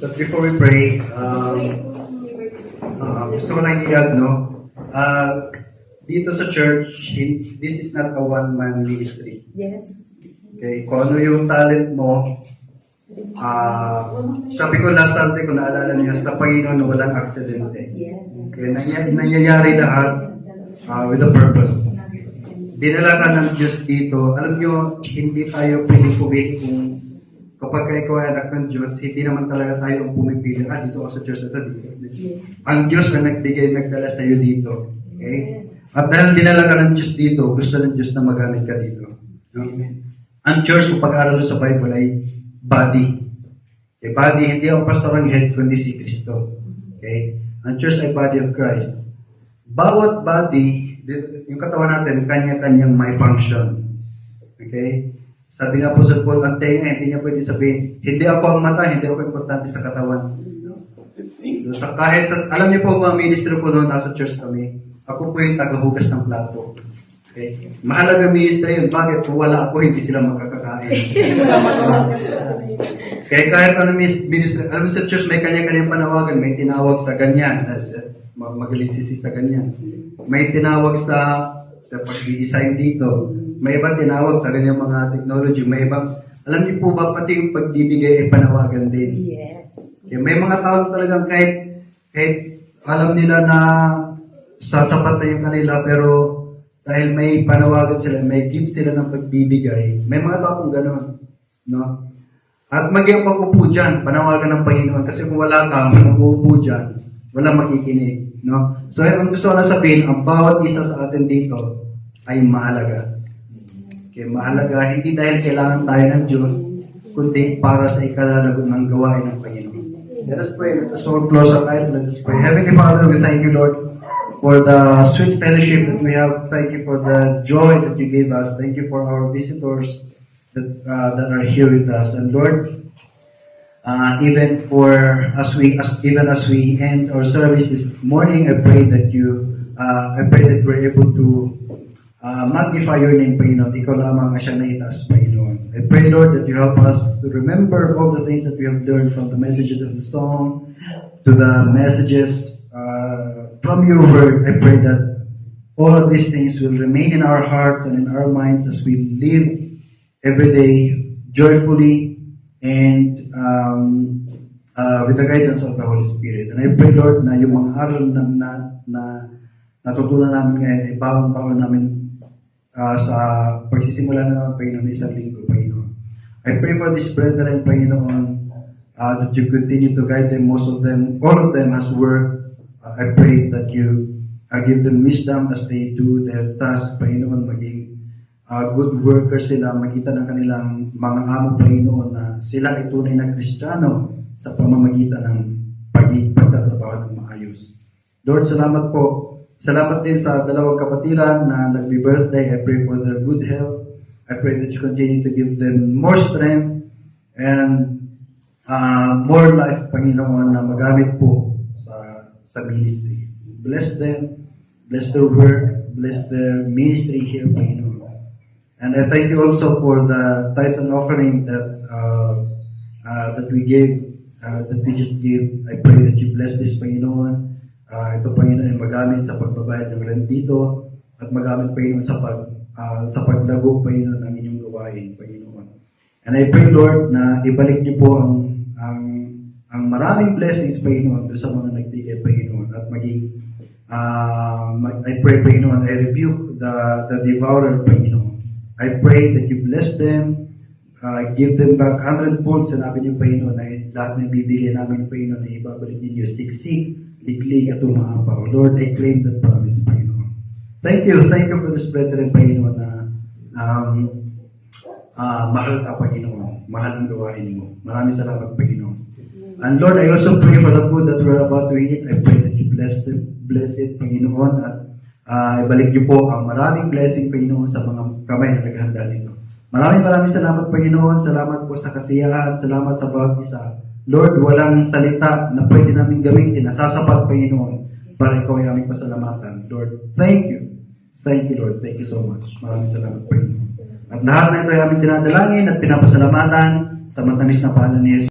But before we pray, gusto ko lang i-add, no? Dito sa church, this is not a one-man ministry. Yes. Okay? Kung ano yung talent mo, sabi ko last Sunday, kung naalala niyo, sa Panginoon walang aksidente. Yes. Okay? Nangyayari lahat with a purpose. Dinala ka ng Diyos dito. Alam niyo, hindi tayo pwedeng pumili kung kapag ikaw ay anak ng Diyos, hindi naman talaga tayo ang pumipili. Dito ako sa church na dito. Yes. Ang Diyos na nagbigay, nagdala sa iyo dito. Okay? At dahil dinala ka ng Diyos dito, gusto ng Diyos na magamit ka dito. No? Ang church, kung pag-aaral sa Bible, ay body. Okay? Body, hindi ang pastor ang head, kundi si Kristo. Okay? Ang church ay body of Christ. Bawat body, yung katawan natin, kanya-kanyang may function. Okay? Sabi nga po sa Paul, ang tenga, hindi niya pwede sabihin, hindi ako ang mata, hindi ako importante sa katawan. So, alam niyo po, mga ministro po noon, nasa church kami, ako po yung tagahugas ng plato. Okay? Mahalaga ministro yun. Bakit? Kung wala ako, hindi sila makakakain. Kaya kahit ano ministro, alam mo sa church, may kanya-kanyang panawagan, may tinawag sa ganyan, magaling sisi sa ganyan. May tinawag sa pag-design dito. May ibang tinawag sa ganyang mga technology. May ibang, alam niyo po ba, pati yung pagbibigay ay panawagan din. Yes. Okay, may mga tao talagang kahit alam nila na sasapat na yung kanila, pero dahil may panawagan sila, may gifts sila ng pagbibigay, may mga tao pong gano'n. No? At maging pag-upo dyan, panawagan ng Panginoon. Kasi kung wala ka, mag-uupo dyan, wala makikinig. No? So, ang gusto ko lang sabihin, ang bawat isa sa atin dito ay mahalaga. Okay, mahalaga, hindi dahil kailangan tayo ng Diyos, kundi para sa ikalalago ng gawain ng Panginoon. Let us pray. Let us all close our eyes. Let us pray. Heavenly Father, we thank you, Lord, for the sweet fellowship that we have. Thank you for the joy that you gave us. Thank you for our visitors that are here with us. And Lord, even as we end our service this morning, I pray that we're able to magnify your name, Panginoon. Ikaw lamang ang siyang naitaas, Panginoon. I pray, Lord, that you help us to remember all the things that we have learned from the messages of the song to the messages from your word. I pray that all of these things will remain in our hearts and in our minds as we live every day joyfully and with the guidance of the Holy Spirit. And I pray, Lord, na yung mga aral na natutunan namin ngayon, ay bawang namin sa pagsisimula na naman, Panginoon, na isang linggo, Panginoon. I pray for this brethren, Panginoon, that you continue to guide them, all of them has work. I pray that you give them wisdom as they do their task, Panginoon, maging good workers sila, makita ng kanilang mga amo, Panginoon, na sila ay tunay na Kristiyano sa pamamagitan ng pagtatrabaho ng maayos. Lord, salamat po. Salamat din sa dalawang kapatiran na nagbi-birthday. I pray for their good health. I pray that you continue to give them more strength and more life, Panginoon, na magamit po sa ministry. Bless them, bless their work, bless their ministry here, Panginoon. And I thank you also for the tithes and offering that we gave, that we just gave. I pray that you bless this, Panginoon. Ito, Panginoon, ay magamit sa pagbabayad ng rent dito at magamit, Panginoon, sa paglago, Panginoon, ng inyong gawain, Panginoon. And I pray, Lord, na ibalik niyo po ang maraming blessings, Panginoon, doon sa mga nagbigay, Panginoon, at maging I pray, Panginoon, I rebuke the devourer, Panginoon. I pray that you bless them, give them back 100-fold. Sinabi niyo, Panginoon, na lahat ng bibili namin, Panginoon, na ibabalik ninyo siksik, liglig at umaapaw. Lord, I claim that promise, Panginoon. Thank you for this brethren, Panginoon, na mahal ka, Panginoon. Mahal ang gawain mo. Maraming salamat, Panginoon. And Lord, I also pray for the food that we're about to eat. I pray that you bless it, Panginoon, at ibalik niyo po ang maraming blessing, Panginoon, sa mga kamay na naghanda nito. Maraming salamat, Panginoon. Salamat po sa kasiyahan. Salamat sa bawat isa. Lord, walang salita na pwede namin gamitin na sasapat, Panginoon, para ikaw ay aming pasalamatan. Lord, thank you. Thank you, Lord. Thank you so much. Maraming salamat, Panginoon. At lahat na ito ay aming dinadalangin at pinapasalamatan sa matamis na pangalan ni Jesus.